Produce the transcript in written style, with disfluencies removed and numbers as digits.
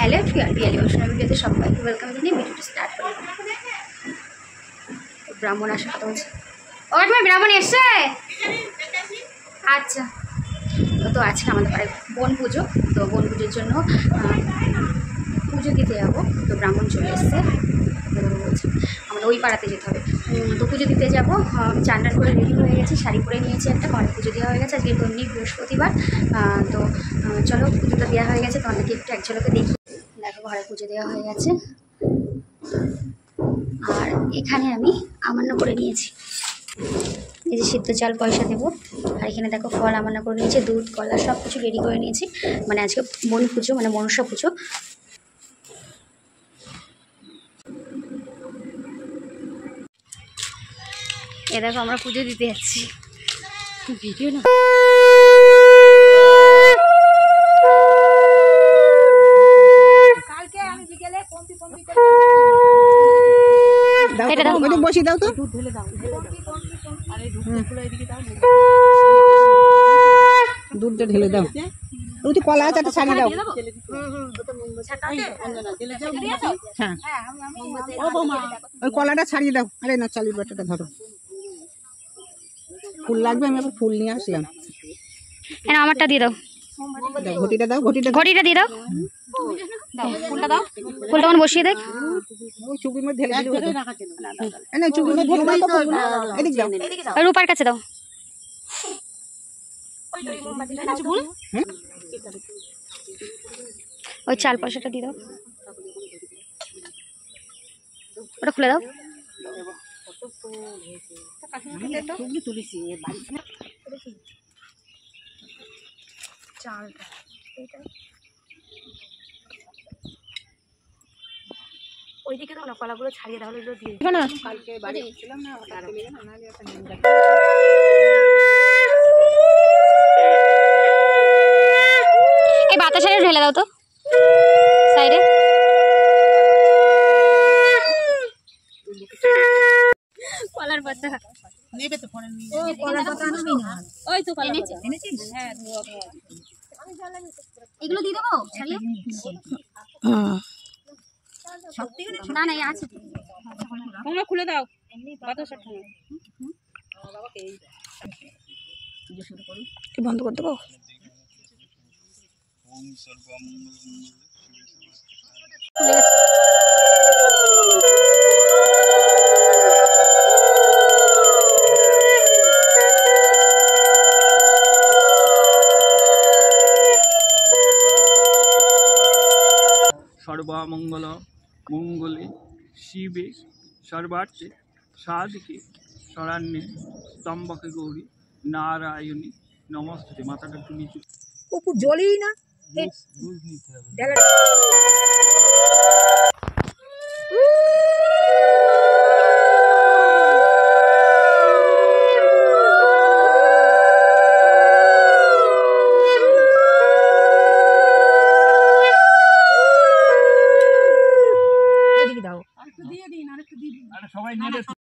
Hello everyone, really অনুষ্ঠানের ভিডিওতে সবাইকে ওয়েলকাম জানিয়ে ভিডিওটি স্টার্ট করি। ব্রাহ্মণ আসার কথা বলছে। ও তোমার ব্রাহ্মণ এসছে? আচ্ছা, তো আজকে আমাদের বাড়ি বন পুজো। তো বন পুজোর জন্য পুজো দিতে যাবো। তো ব্রাহ্মণ চলে এসছে, আমাদের ওই পাড়াতে যেতে হবে। তো পুজো দিতে যাবো। চান টান করে রেডি হয়ে গেছে, শাড়ি পরে নিয়েছি একটা, ঘরে পুজো দেওয়া হয়ে গেছে। আজকে এমনি বৃহস্পতিবার। তো চলো পুজোটা দেওয়া হয়ে গেছে, তো অনেকে একটু এক ঝলকে দেখি। দেখো ঘরে পুজো দেওয়া হয়ে গেছে। আর এখানে আমি আমান্য করে নিয়েছি, এই যে সিদ্ধ চাল পয়সা দেবো। আর এখানে দেখো ফল আমান্য করে নিয়েছি, দুধ কলা সব কিছু রেডি করে নিয়েছি। মানে আজকে বন পুজো, মানে মনসা পুজো। এ দেখো আমরা পুজো দিতে যাচ্ছি। ভিডিও না বসিয়ে দাও তো, দুধটা ঢেলে দাও। ওই তো কলা আছে, ছাড়িয়ে দাও। হ্যাঁ, ওই কলাটা ছাড়িয়ে দাও। আরে না, চালির বাটাটা ধরো। ফুল লাগবে, আমি আবার ফুল নিয়ে আসলাম। আমারটা দিয়ে দাও, ঘটিটা দাও, ঘটিটা দিয়ে দাও। ফুলটা দাও, ফুলটা মানে বসিয়ে দেখ। ওই চুপির মধ্যে ঢেলে দিলে না, চুপির মধ্যে ঢেলে দাও তো ফুলগুলো। এদিকে দাও, রূপার কাছে দাও। ওই চাল পয়সাটা দিয়ে দাও, ওটা খুলে দাও। চালটা ওইদিকে দাও না, কলাগুলো ছাড়িয়ে দাও, এগুলো দিয়ে কালকে বাড়ি ছিলাম না, এই বাতাসারে ঢেলে দাও তো সাইডে। কলার পাতা নেবে তো, পরে নিয়ে ও কলার পাতা আনবি না, ওই তো কলা এনেছিস। হ্যাঁ, এগুলো দিয়ে দেবো ছাড়িয়ে। না না, আছে তোমরা খুলে দাও। বন্ধ করে দেবো। সর্বমঙ্গল মঙ্গলে শিবে সর্বার্থে সাধিকে শরণ্যে স্তম্ভকে গৌরী নারায়ণী নমস্তে। মাথাটা একটু নিচু, কুকুর জ্বলেই না। দুধ নিতে হবে। দাও, সবাই নেবে।